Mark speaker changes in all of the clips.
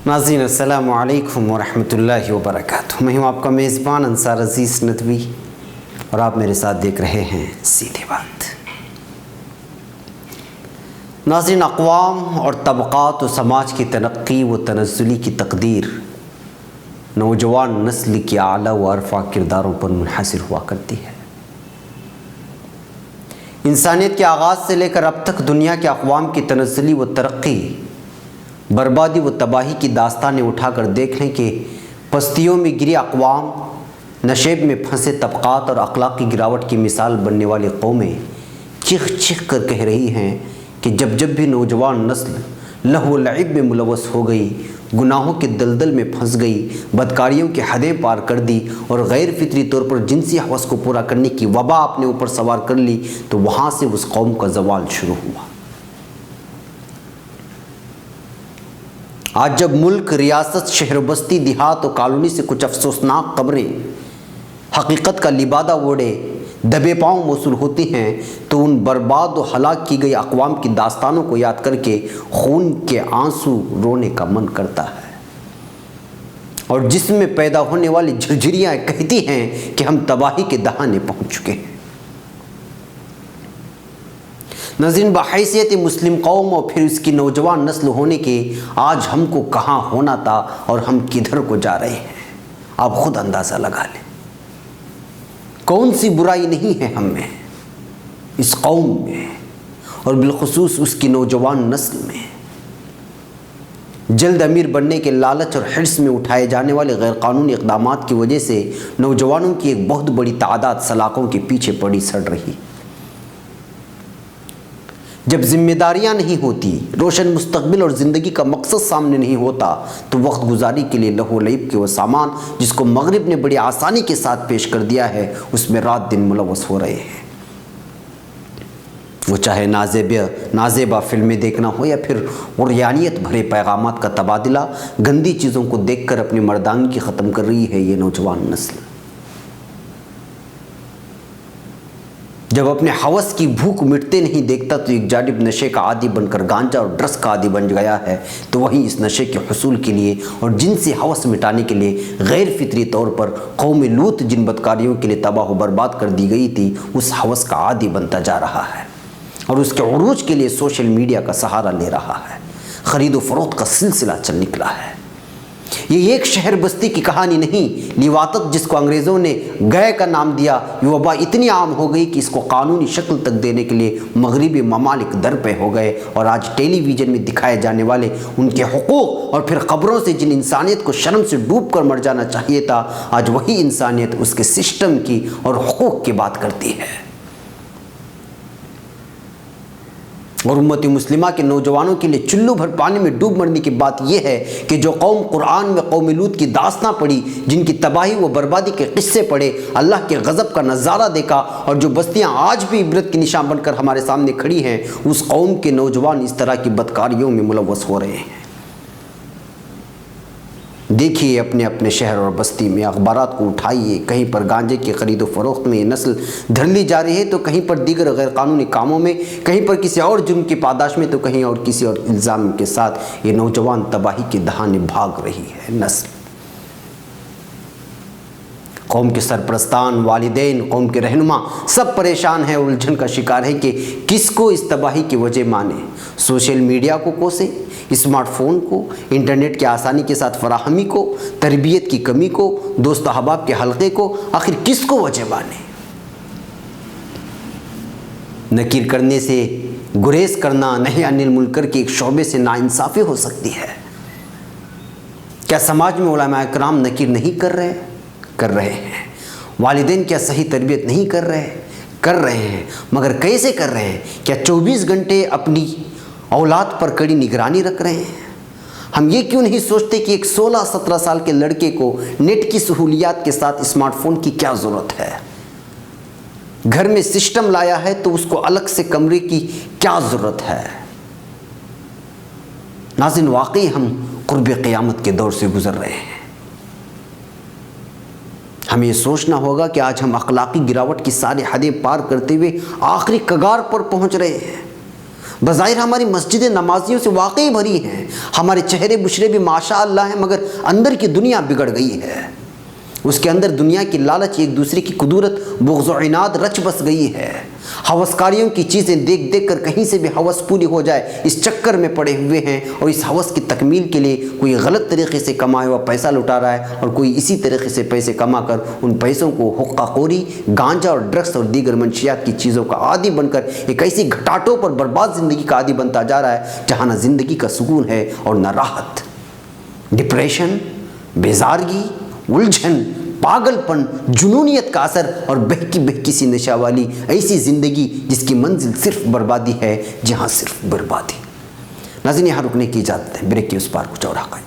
Speaker 1: ناظرین السلام علیکم ورحمۃ اللہ وبرکاتہ۔ میں ہوں آپ کا میزبان انصار عزیز ندوی اور آپ میرے ساتھ دیکھ رہے ہیں سیدھی بات۔ ناظرین، اقوام اور طبقات و سماج کی ترقی و تنزلی کی تقدیر نوجوان نسل کے اعلیٰ و ارفع کرداروں پر منحصر ہوا کرتی ہے۔ انسانیت کے آغاز سے لے کر اب تک دنیا کے اقوام کی تنزلی و ترقی، بربادی و تباہی کی داستانیں اٹھا کر دیکھ لیں کہ پستیوں میں گری اقوام، نشیب میں پھنسے طبقات اور اخلاقی گراوٹ کی مثال بننے والی قومیں چیخ چیخ کر کہہ رہی ہیں کہ جب بھی نوجوان نسل لہو و لعب میں ملوث ہو گئی، گناہوں کے دلدل میں پھنس گئی، بدکاریوں کی حدیں پار کر دی اور غیر فطری طور پر جنسی ہوس کو پورا کرنے کی وبا اپنے اوپر سوار کر لی، تو وہاں سے اس قوم کا زوال شروع ہوا۔ آج جب ملک، ریاست، شہر و بستی، دیہات و کالونی سے کچھ افسوسناک خبریں حقیقت کا لبادہ اوڑھے دبے پاؤں موصول ہوتی ہیں، تو ان برباد و ہلاک کی گئی اقوام کی داستانوں کو یاد کر کے خون کے آنسو رونے کا من کرتا ہے، اور جسم میں پیدا ہونے والی جھرجھریاں کہتی ہیں کہ ہم تباہی کے دہانے پہنچ چکے ہیں۔ ناظرین، بحیثیت مسلم قوم اور پھر اس کی نوجوان نسل ہونے کے آج ہم کو کہاں ہونا تھا اور ہم کدھر کو جا رہے ہیں، آپ خود اندازہ لگا لیں۔ کون سی برائی نہیں ہے ہم میں، اس قوم میں، اور بالخصوص اس کی نوجوان نسل میں۔ جلد امیر بننے کے لالچ اور حرص میں اٹھائے جانے والے غیر قانونی اقدامات کی وجہ سے نوجوانوں کی ایک بہت بڑی تعداد سلاخوں کے پیچھے پڑی سڑ رہی۔ جب ذمہ داریاں نہیں ہوتی، روشن مستقبل اور زندگی کا مقصد سامنے نہیں ہوتا، تو وقت گزاری کے لیے لہو لعب کے وہ سامان جس کو مغرب نے بڑی آسانی کے ساتھ پیش کر دیا ہے، اس میں رات دن ملوث ہو رہے ہیں۔ وہ چاہے نازیبا فلمیں دیکھنا ہو یا پھر عریانیت بھرے پیغامات کا تبادلہ، گندی چیزوں کو دیکھ کر اپنی مردانگی ختم کر رہی ہے یہ نوجوان نسل۔ جب اپنے ہوس کی بھوک مٹتے نہیں دیکھتا تو ایک جانب نشے کا عادی بن کر گانجا اور ڈرگس کا عادی بن گیا ہے، تو وہیں اس نشے کے حصول کے لیے اور جنسی ہوس مٹانے کے لیے غیر فطری طور پر قوم لوط جن بدکاریوں کے لیے تباہ و برباد کر دی گئی تھی، اس ہوس کا عادی بنتا جا رہا ہے، اور اس کے عروج کے لیے سوشل میڈیا کا سہارا لے رہا ہے۔ خرید و فروخت کا سلسلہ چل نکلا ہے۔ یہ ایک شہر بستی کی کہانی نہیں، لیواتت جس کو انگریزوں نے گئے کا نام دیا، یہ وبا اتنی عام ہو گئی کہ اس کو قانونی شکل تک دینے کے لیے مغربی ممالک در پہ ہو گئے، اور آج ٹیلی ویژن میں دکھائے جانے والے ان کے حقوق اور پھر خبروں سے جن انسانیت کو شرم سے ڈوب کر مر جانا چاہیے تھا، آج وہی انسانیت اس کے سسٹم کی اور حقوق کی بات کرتی ہے۔ اور امت مسلمہ کے نوجوانوں کے لیے چلو بھر پانی میں ڈوب مرنے کی بات یہ ہے کہ جو قوم قرآن میں قوم لوط کی داستاں پڑھی، جن کی تباہی و بربادی کے قصے پڑھے، اللہ کے غضب کا نظارہ دیکھا، اور جو بستیاں آج بھی عبرت کی نشان بن کر ہمارے سامنے کھڑی ہیں، اس قوم کے نوجوان اس طرح کی بدکاریوں میں ملوث ہو رہے ہیں۔ دیکھیے اپنے اپنے شہر اور بستی میں، اخبارات کو اٹھائیے، کہیں پر گانجے کی خرید و فروخت میں یہ نسل دھر لی جا رہی ہے، تو کہیں پر دیگر غیر قانونی کاموں میں، کہیں پر کسی اور جرم کی پاداش میں، تو کہیں اور کسی اور الزام کے ساتھ یہ نوجوان تباہی کے دہانے بھاگ رہی ہے نسل۔ قوم کے سرپرستان، والدین، قوم کے رہنما سب پریشان ہیں، الجھن کا شکار ہے کہ کس کو اس تباہی کی وجہ مانے۔ سوشل میڈیا کو کوسے، اسمارٹ فون کو، انٹرنیٹ کی آسانی کے ساتھ فراہمی کو، تربیت کی کمی کو، دوست احباب کے حلقے کو، آخر کس کو وجہ مانے؟ نکیر کرنے سے گریز کرنا نہی عن المنکر کے ایک شعبے سے ناانصافی ہو سکتی ہے۔ کیا سماج میں علماء کرام نکیر نہیں کر رہے ہیں؟ والدین کیا صحیح تربیت نہیں کر رہے ہیں، مگر کیسے کر رہے ہیں؟ کیا 24 گھنٹے اپنی اولاد پر کڑی نگرانی رکھ رہے ہیں؟ ہم یہ کیوں نہیں سوچتے کہ ایک 16-17 سال کے لڑکے کو نیٹ کی سہولیات کے ساتھ اسمارٹ فون کی کیا ضرورت ہے؟ گھر میں سسٹم لایا ہے تو اس کو الگ سے کمرے کی کیا ضرورت ہے؟ ناظرین، واقعی ہم قرب قیامت کے دور سے گزر رہے ہیں۔ ہمیں یہ سوچنا ہوگا کہ آج ہم اخلاقی گراوٹ کی ساری حدیں پار کرتے ہوئے آخری کگار پر پہنچ رہے ہیں۔ بظاہر ہماری مسجدیں نمازیوں سے واقعی بھری ہیں، ہمارے چہرے بشرے بھی ماشاء اللہ ہیں، مگر اندر کی دنیا بگڑ گئی ہے۔ اس کے اندر دنیا کی لالچ، ایک دوسرے کی قدورت، بغض و عناد رچ بس گئی ہے۔ ہوسکاریوں کی چیزیں دیکھ دیکھ کر کہیں سے بھی ہوس پوری ہو جائے، اس چکر میں پڑے ہوئے ہیں، اور اس ہوس کی تکمیل کے لیے کوئی غلط طریقے سے کمایا ہوا پیسہ لٹا رہا ہے، اور کوئی اسی طریقے سے پیسے کما کر ان پیسوں کو حقہ خوری، گانجا اور ڈرگس اور دیگر منشیات کی چیزوں کا عادی بن کر ایک ایسی گھٹاٹوں پر برباد زندگی کا عادی بنتا جا رہا ہے جہاں نہ زندگی کا سکون ہے اور نہ راحت۔ ڈپریشن، بیزارگی، الجھن، پاگل پن، جنونیت کا اثر اور بہکی بہکی سی نشہ والی ایسی زندگی جس کی منزل صرف بربادی ہے، جہاں صرف بربادی۔ ناظرین، یہاں رکنے کی اجازت ہے، بریک کے اس پار کچھ اور حقائق۔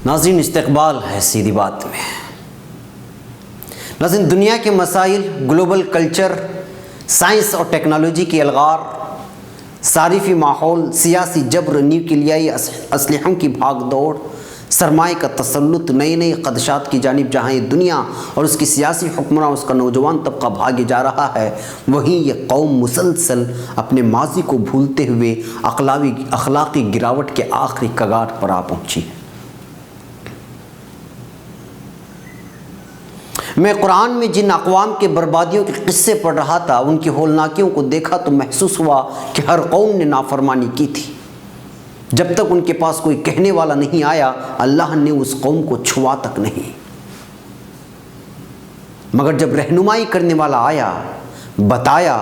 Speaker 1: ناظرین، استقبال ہے سیدھی بات میں۔ ناظرین، دنیا کے مسائل، گلوبل کلچر، سائنس اور ٹیکنالوجی کی الغار، صارفی ماحول، سیاسی جبر، نیوکلیائی اسلحوں کی بھاگ دوڑ، سرمایہ کا تسلط، نئے نئے خدشات کی جانب جہاں یہ دنیا اور اس کی سیاسی حکمراں، اس کا نوجوان طبقہ بھاگے جا رہا ہے، وہیں یہ قوم مسلسل اپنے ماضی کو بھولتے ہوئے اخلاقی گراوٹ کے آخری کگار پر آ پہنچی ہے۔ میں قرآن میں جن اقوام کے بربادیوں کے قصے پڑھ رہا تھا، ان کی ہولناکیوں کو دیکھا تو محسوس ہوا کہ ہر قوم نے نافرمانی کی تھی۔ جب تک ان کے پاس کوئی کہنے والا نہیں آیا، اللہ نے اس قوم کو چھوا تک نہیں، مگر جب رہنمائی کرنے والا آیا، بتایا،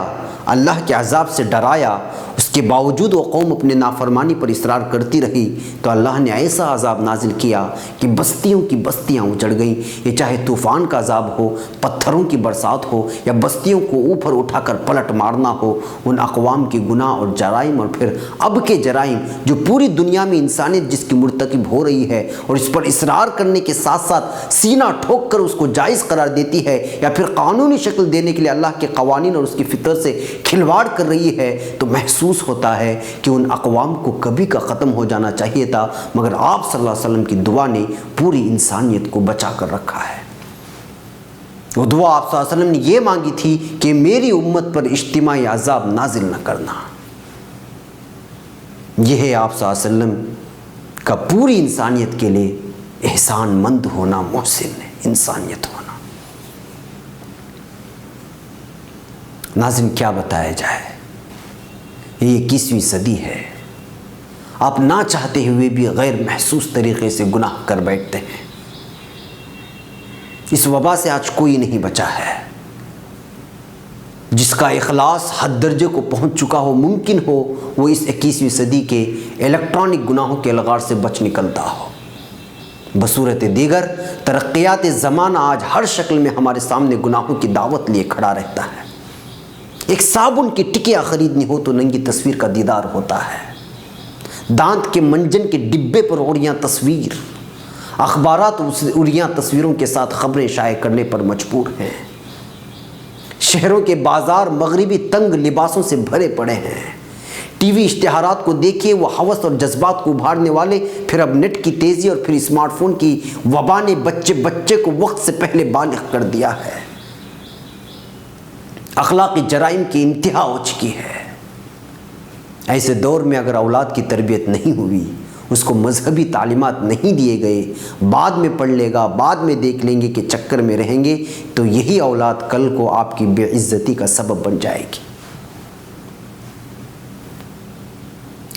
Speaker 1: اللہ کے عذاب سے ڈرایا، اس کے باوجود وہ قوم اپنے نافرمانی پر اصرار کرتی رہی، تو اللہ نے ایسا عذاب نازل کیا کہ بستیوں کی بستیاں اجڑ گئیں۔ یہ چاہے طوفان کا عذاب ہو، پتھروں کی برسات ہو، یا بستیوں کو اوپر اٹھا کر پلٹ مارنا ہو، ان اقوام کی گناہ اور جرائم اور پھر اب کے جرائم جو پوری دنیا میں انسانیت جس کی مرتکب ہو رہی ہے، اور اس پر اصرار کرنے کے ساتھ ساتھ سینہ ٹھوک کر اس کو جائز قرار دیتی ہے، یا پھر قانونی شکل دینے کے لیے اللہ کے قوانین اور اس کی فطرت سے کھلواڑ کر رہی ہے، تو محسوس ہوتا ہے کہ ان اقوام کو کبھی کا ختم ہو جانا چاہیے تھا، مگر آپ صلی اللہ علیہ وسلم کی دعا نے پوری انسانیت کو بچا کر رکھا ہے۔ وہ دعا آپ صلی اللہ علیہ وسلم نے یہ مانگی تھی کہ میری امت پر اجتماعی عذاب نازل نہ کرنا۔ یہ ہے آپ صلی اللہ علیہ وسلم کا پوری انسانیت کے لیے احسان مند ہونا، محسن انسانیت ہونا۔ ناظرین، کیا بتایا جائے، یہ 21ویں صدی ہے۔ آپ نہ چاہتے ہوئے بھی غیر محسوس طریقے سے گناہ کر بیٹھتے ہیں۔ اس وبا سے آج کوئی نہیں بچا ہے۔ جس کا اخلاص حد درجے کو پہنچ چکا ہو، ممکن ہو وہ اس 21ویں صدی کے الیکٹرانک گناہوں کے الغار سے بچ نکلتا ہو۔ بصورت دیگر ترقیات زمانہ آج ہر شکل میں ہمارے سامنے گناہوں کی دعوت لیے کھڑا رہتا ہے۔ ایک صابن کی ٹکیا خریدنی ہو تو ننگی تصویر کا دیدار ہوتا ہے۔ دانت کے منجن کے ڈبے پر عریاں تصویر، اخبارات عریاں تصویروں کے ساتھ خبریں شائع کرنے پر مجبور ہیں۔ شہروں کے بازار مغربی تنگ لباسوں سے بھرے پڑے ہیں۔ ٹی وی اشتہارات کو دیکھیے، وہ ہوس اور جذبات کو ابھارنے والے، پھر اب نیٹ کی تیزی اور پھر اسمارٹ فون کی وبا نے بچے کو وقت سے پہلے بالغ کر دیا ہے۔ اخلاقی جرائم کی انتہا ہو چکی ہے۔ ایسے دور میں اگر اولاد کی تربیت نہیں ہوئی، اس کو مذہبی تعلیمات نہیں دیے گئے، بعد میں پڑھ لے گا، بعد میں دیکھ لیں گے کہ چکر میں رہیں گے، تو یہی اولاد کل کو آپ کی بے عزتی کا سبب بن جائے گی۔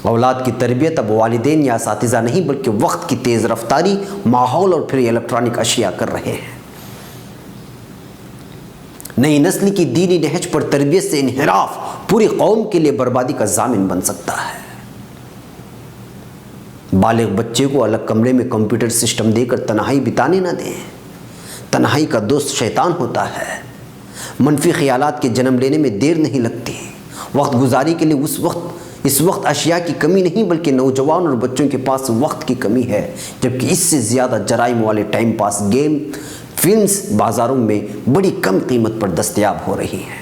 Speaker 1: اولاد کی تربیت اب والدین یا اساتذہ نہیں بلکہ وقت کی تیز رفتاری، ماحول اور پھر الیکٹرانک اشیاء کر رہے ہیں۔ نئی نسل کی دینی نہج پر تربیت سے انحراف پوری قوم کے لیے بربادی کا ضامن بن سکتا ہے۔ بالغ بچے کو الگ کمرے میں کمپیوٹر سسٹم دے کر تنہائی بتانے نہ دیں۔ تنہائی کا دوست شیطان ہوتا ہے۔ منفی خیالات کے جنم لینے میں دیر نہیں لگتی۔ وقت گزاری کے لیے اس وقت اشیاء کی کمی نہیں بلکہ نوجوان اور بچوں کے پاس وقت کی کمی ہے، جبکہ اس سے زیادہ جرائم والے ٹائم پاس گیم، فلمز بازاروں میں بڑی کم قیمت پر دستیاب ہو رہی ہیں۔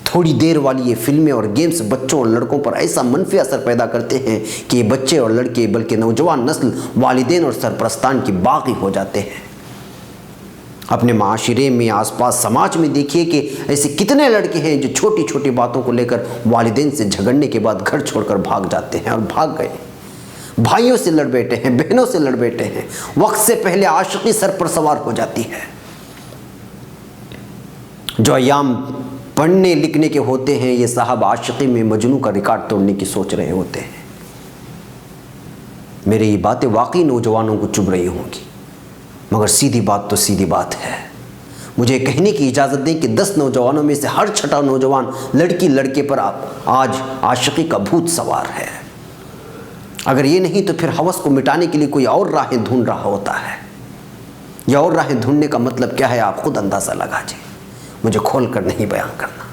Speaker 1: تھوڑی دیر والی یہ فلمیں اور گیمز بچوں اور لڑکوں پر ایسا منفی اثر پیدا کرتے ہیں کہ یہ بچے اور لڑکے بلکہ نوجوان نسل والدین اور سرپرستان کی باغی ہو جاتے ہیں۔ اپنے معاشرے میں، آس پاس سماج میں دیکھیے کہ ایسے کتنے لڑکے ہیں جو چھوٹی چھوٹی باتوں کو لے کر والدین سے جھگڑنے کے بعد گھر چھوڑ کر بھاگ جاتے ہیں، اور بھاگ گئے، بھائیوں سے لڑ بیٹھے ہیں، بہنوں سے لڑ بیٹھے ہیں، وقت سے پہلے عاشقی سر پر سوار ہو جاتی ہے۔ جو ایام پڑھنے لکھنے کے ہوتے ہیں، یہ صاحب عاشقی میں مجنوں کا ریکارڈ توڑنے کی سوچ رہے ہوتے ہیں۔ میرے یہ باتیں واقعی نوجوانوں کو چبھ رہی ہوں گی، مگر سیدھی بات تو سیدھی بات ہے۔ مجھے کہنے کی اجازت دیں کہ 10 نوجوانوں میں سے ہر 6واں نوجوان لڑکی لڑکے پر آج عاشقی کا بھوت سوار ہے۔ اگر یہ نہیں تو پھر ہوس کو مٹانے کے لیے کوئی اور راہیں ڈھونڈ رہا ہوتا ہے۔ یہ اور راہیں ڈھونڈنے کا مطلب کیا ہے، آپ خود اندازہ لگا جائیں، مجھے کھول کر نہیں بیان کرنا۔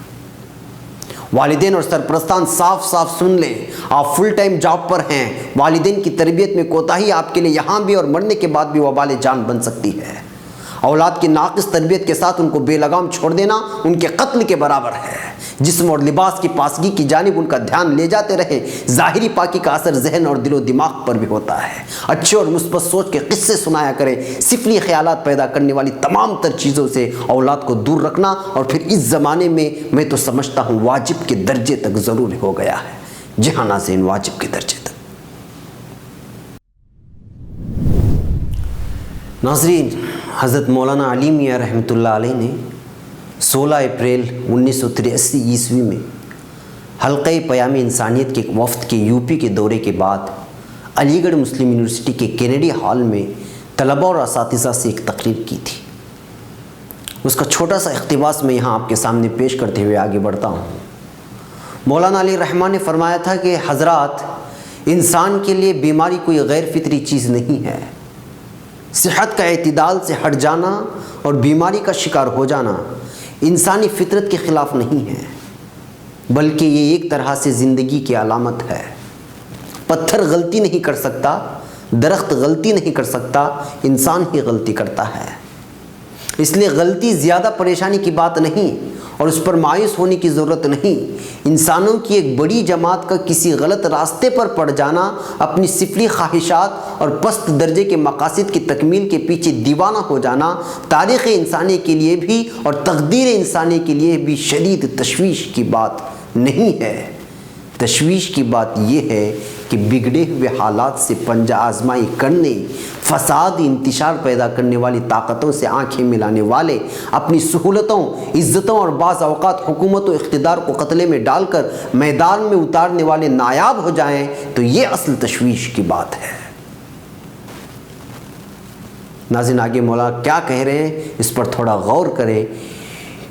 Speaker 1: والدین اور سرپرستان صاف صاف سن لیں، آپ فل ٹائم جاب پر ہیں، والدین کی تربیت میں کوتاہی آپ کے لیے یہاں بھی اور مرنے کے بعد بھی وبال جان بن سکتی ہے۔ اولاد کی ناقص تربیت کے ساتھ ان کو بے لگام چھوڑ دینا ان کے قتل کے برابر ہے۔ جسم اور لباس کی پاکیزگی کی جانب ان کا دھیان لے جاتے رہے، ظاہری پاکی کا اثر ذہن اور دل و دماغ پر بھی ہوتا ہے۔ اچھے اور مثبت سوچ کے قصے سنایا کریں، سفلی خیالات پیدا کرنے والی تمام تر چیزوں سے اولاد کو دور رکھنا، اور پھر اس زمانے میں تو سمجھتا ہوں واجب کے درجے تک ضرور ہو گیا ہے۔ جی ہاں ناظرین، واجب کے درجے تک۔ ناظرین، حضرت مولانا علی میاں رحمۃ اللہ علیہ نے 16 اپریل 1983 عیسوی میں حلقہ پیام انسانیت کے وفد کے یوپی کے دورے کے بعد علی گڑھ مسلم یونیورسٹی کے کینیڈی ہال میں طلباء اور اساتذہ سے ایک تقریر کی تھی۔ اس کا چھوٹا سا اقتباس میں یہاں آپ کے سامنے پیش کرتے ہوئے آگے بڑھتا ہوں۔ مولانا علی رحمٰن نے فرمایا تھا کہ حضرات، انسان کے لیے بیماری کوئی غیر فطری چیز نہیں ہے۔ صحت کا اعتدال سے ہٹ جانا اور بیماری کا شکار ہو جانا انسانی فطرت کے خلاف نہیں ہے، بلکہ یہ ایک طرح سے زندگی کی علامت ہے۔ پتھر غلطی نہیں کر سکتا، درخت غلطی نہیں کر سکتا، انسان ہی غلطی کرتا ہے۔ اس لیے غلطی زیادہ پریشانی کی بات نہیں اور اس پر مایوس ہونے کی ضرورت نہیں۔ انسانوں کی ایک بڑی جماعت کا کسی غلط راستے پر پڑ جانا، اپنی سفلی خواہشات اور پست درجے کے مقاصد کی تکمیل کے پیچھے دیوانہ ہو جانا، تاریخ انسانی کے لیے بھی اور تقدیر انسانی کے لیے بھی شدید تشویش کی بات نہیں ہے۔ تشویش کی بات یہ ہے کہ بگڑے ہوئے حالات سے پنجہ آزمائی کرنے، فساد انتشار پیدا کرنے والی طاقتوں سے آنکھیں ملانے والے اپنی سہولتوں، عزتوں اور بعض اوقات حکومت و اقتدار کو قتلے میں ڈال کر میدان میں اتارنے والے نایاب ہو جائیں، تو یہ اصل تشویش کی بات ہے۔ ناظرین، آگے مولانا کیا کہہ رہے ہیں اس پر تھوڑا غور کریں،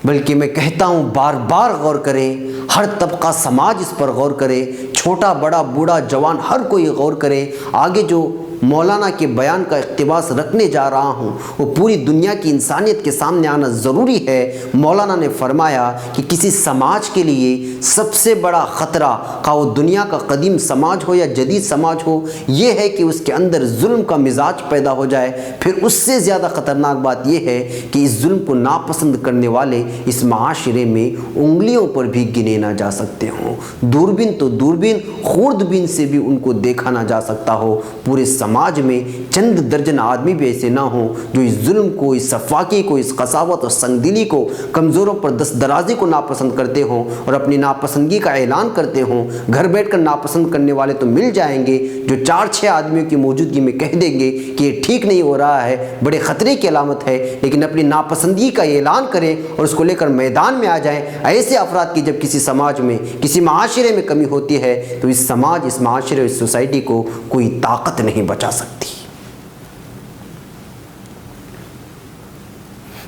Speaker 1: بلکہ میں کہتا ہوں بار بار غور کریں، ہر طبقہ سماج اس پر غور کرے، چھوٹا بڑا بوڑھا جوان ہر کوئی غور کرے۔ آگے جو مولانا کے بیان کا اقتباس رکھنے جا رہا ہوں وہ پوری دنیا کی انسانیت کے سامنے آنا ضروری ہے۔ مولانا نے فرمایا کہ کسی سماج کے لیے سب سے بڑا خطرہ، خواہ وہ دنیا کا قدیم سماج ہو یا جدید سماج ہو، یہ ہے کہ اس کے اندر ظلم کا مزاج پیدا ہو جائے۔ پھر اس سے زیادہ خطرناک بات یہ ہے کہ اس ظلم کو ناپسند کرنے والے اس معاشرے میں انگلیوں پر بھی گنے نہ جا سکتے ہوں۔ دوربین تو دوربین، خوردبین سے بھی ان کو دیکھا نہ جا سکتا ہو۔ پورے سماج میں چند درجن آدمی بھی ایسے نہ ہوں جو اس ظلم کو، اس صفاقی کو، اس قساوت اور سنگدلی کو، کمزوروں پر دست درازی کو ناپسند کرتے ہوں اور اپنی ناپسندگی کا اعلان کرتے ہوں۔ گھر بیٹھ کر ناپسند کرنے والے تو مل جائیں گے جو 4-6 آدمیوں کی موجودگی میں کہہ دیں گے کہ یہ ٹھیک نہیں ہو رہا ہے، بڑے خطرے کی علامت ہے، لیکن اپنی ناپسندگی کا اعلان کریں اور اس کو لے کر میدان میں آ جائیں۔ ایسے افراد کی جب کسی سماج میں، کسی معاشرے میں کمی ہوتی ہے تو اس سماج، اس معاشرے، اس سوسائٹی کو کوئی طاقت نہیں بچا سکتی۔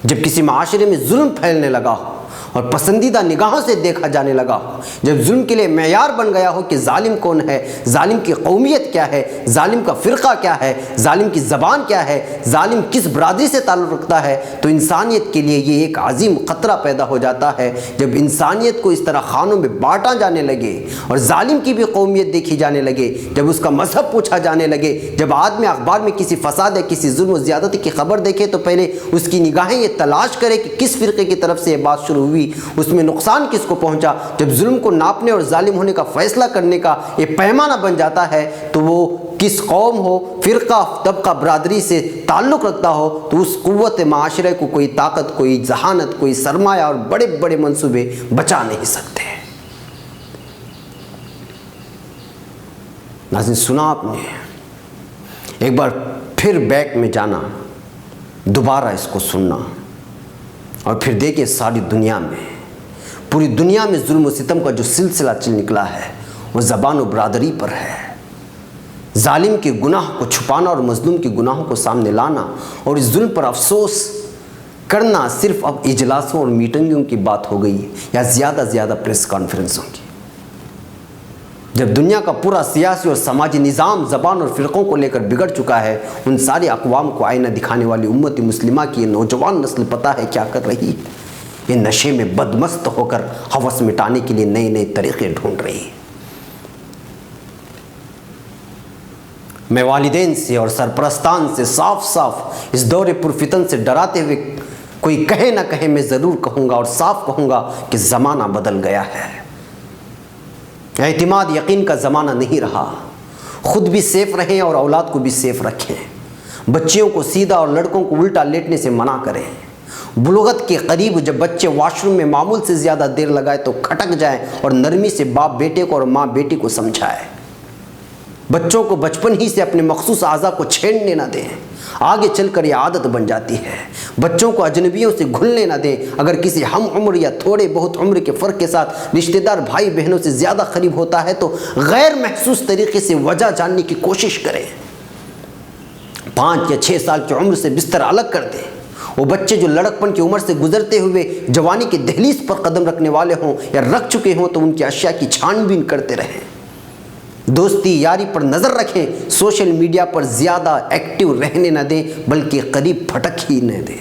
Speaker 1: جب کسی معاشرے میں ظلم پھیلنے لگا ہو اور پسندیدہ نگاہوں سے دیکھا جانے لگا ہو، جب ظلم کے لیے معیار بن گیا ہو کہ ظالم کون ہے، ظالم کی قومیت کیا ہے، ظالم کا فرقہ کیا ہے، ظالم کی زبان کیا ہے، ظالم کس برادری سے تعلق رکھتا ہے، تو انسانیت کے لیے یہ ایک عظیم خطرہ پیدا ہو جاتا ہے۔ جب انسانیت کو اس طرح خانوں میں بانٹا جانے لگے اور ظالم کی بھی قومیت دیکھی جانے لگے، جب اس کا مذہب پوچھا جانے لگے، جب آدمی اخبار میں کسی فساد یا کسی ظلم و زیادتی کی خبر دیکھے تو پہلے اس کی نگاہیں یہ تلاش کرے کہ کس فرقے کی طرف سے یہ بات شروع ہوئی، اس میں نقصان کس کو پہنچا۔ جب ظلم کو ناپنے اور ظالم ہونے کا فیصلہ کرنے کا یہ پیمانہ بن جاتا ہے تو وہ کس قوم ہو، فرقہ طبقہ برادری سے تعلق رکھتا ہو، تو اس قوت معاشرے کو کوئی طاقت، کوئی ذہانت، کوئی سرمایہ اور بڑے بڑے منصوبے بچا نہیں سکتے۔ ناظرین، سنا آپ نے، ایک بار پھر بیک میں جانا، دوبارہ اس کو سننا، اور پھر دیکھیں ساری دنیا میں، پوری دنیا میں ظلم و ستم کا جو سلسلہ چل نکلا ہے وہ زبان و برادری پر ہے۔ ظالم کے گناہ کو چھپانا اور مظلوم کے گناہوں کو سامنے لانا اور اس ظلم پر افسوس کرنا صرف اب اجلاسوں اور میٹنگوں کی بات ہو گئی ہے، یا زیادہ پریس کانفرنسوں کی۔ جب دنیا کا پورا سیاسی اور سماجی نظام زبان اور فرقوں کو لے کر بگڑ چکا ہے، ان ساری اقوام کو آئینہ دکھانے والی امت مسلمہ کی یہ نوجوان نسل پتہ ہے کیا کر رہی ہے؟ یہ نشے میں بدمست ہو کر ہوس مٹانے کے لیے نئے نئے طریقے ڈھونڈ رہی ہے۔ میں والدین سے اور سرپرستان سے صاف اس دور پرفتن سے ڈراتے ہوئے کوئی کہے نہ کہے، میں ضرور کہوں گا اور صاف کہوں گا کہ زمانہ بدل گیا ہے۔ اعتماد یقین کا زمانہ نہیں رہا۔ خود بھی سیف رہیں اور اولاد کو بھی سیف رکھیں۔ بچیوں کو سیدھا اور لڑکوں کو الٹا لیٹنے سے منع کریں۔ بلوغت کے قریب جب بچے واش روم میں معمول سے زیادہ دیر لگائے تو کھٹک جائیں اور نرمی سے باپ بیٹے کو اور ماں بیٹی کو سمجھائے۔ بچوں کو بچپن ہی سے اپنے مخصوص اعضاء کو چھیڑنے نہ دیں، آگے چل کر یہ عادت بن جاتی ہے۔ بچوں کو اجنبیوں سے گھلنے نہ دیں۔ اگر کسی ہم عمر یا تھوڑے بہت عمر کے فرق کے ساتھ رشتہ دار بھائی بہنوں سے زیادہ قریب ہوتا ہے تو غیر محسوس طریقے سے وجہ جاننے کی کوشش کریں۔ 5 یا 6 سال کی عمر سے بستر الگ کر دیں۔ وہ بچے جو لڑکپن کی عمر سے گزرتے ہوئے جوانی کی دہلیز پر قدم رکھنے والے ہوں یا رکھ چکے ہوں تو ان کی اشیاء کی چھان بین کرتے رہیں۔ دوستی یاری پر نظر رکھیں۔ سوشل میڈیا پر زیادہ ایکٹیو رہنے نہ دیں، بلکہ قریب پھٹک ہی نہ دیں۔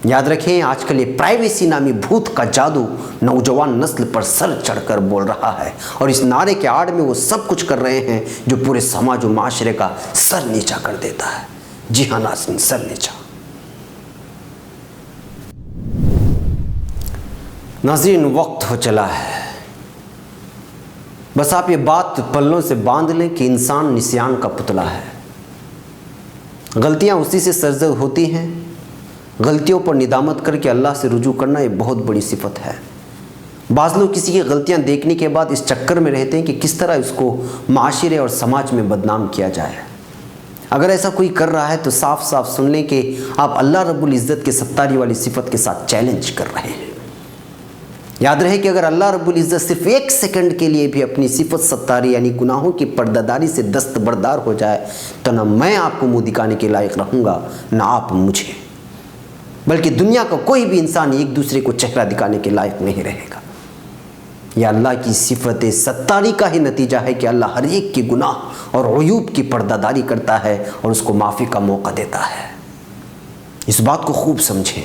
Speaker 1: یاد رکھیں، آج کل یہ پرائیویسی نامی بھوت کا جادو نوجوان نسل پر سر چڑھ کر بول رہا ہے، اور اس نعرے کے آڑ میں وہ سب کچھ کر رہے ہیں جو پورے سماج و معاشرے کا سر نیچا کر دیتا ہے۔ جی ہاں ناظرین، سر نیچا۔ ناظرین، وقت ہو چلا ہے، بس آپ یہ بات پلوں سے باندھ لیں کہ انسان نسیان کا پتلا ہے۔ غلطیاں اسی سے سرزد ہوتی ہیں۔ غلطیوں پر ندامت کر کے اللہ سے رجوع کرنا یہ بہت بڑی صفت ہے۔ بعض لوگ کسی کی غلطیاں دیکھنے کے بعد اس چکر میں رہتے ہیں کہ کس طرح اس کو معاشرے اور سماج میں بدنام کیا جائے۔ اگر ایسا کوئی کر رہا ہے تو صاف سن لیں کہ آپ اللہ رب العزت کے ستاری والی صفت کے ساتھ چیلنج کر رہے ہیں۔ یاد رہے کہ اگر اللہ رب العزت صرف 1 سیکنڈ کے لیے بھی اپنی صفت ستاری یعنی گناہوں کی پردہ سے دستبردار ہو جائے تو نہ میں آپ کو منہ دکھانے کے لائق رہوں گا، نہ آپ مجھے، بلکہ دنیا کا کوئی بھی انسان ایک دوسرے کو چہرہ دکھانے کے لائق نہیں رہے گا۔ یہ اللہ کی صفت ستاری کا ہی نتیجہ ہے کہ اللہ ہر ایک کے گناہ اور عیوب کی پردہ داری کرتا ہے اور اس کو معافی کا موقع دیتا ہے۔ اس بات کو خوب سمجھیں۔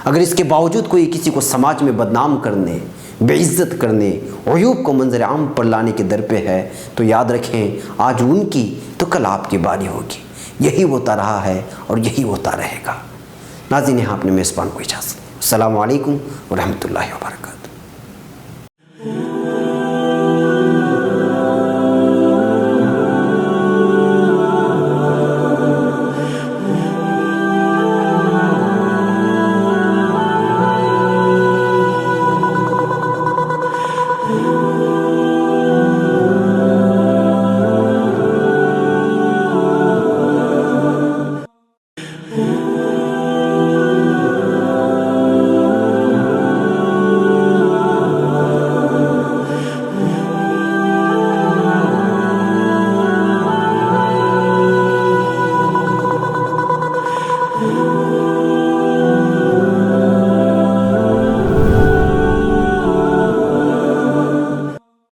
Speaker 1: اگر اس کے باوجود کوئی کسی کو سماج میں بدنام کرنے، بے عزت کرنے، عیوب کو منظر عام پر لانے کے در پہ ہے تو یاد رکھیں، آج ان کی تو کل آپ کی باری ہوگی۔ یہی ہوتا رہا ہے اور یہی ہوتا رہے گا۔ ناظرین، یہاں اپنے میزبان کو اجازت۔ السلام علیکم ورحمۃ اللہ وبرکاتہ۔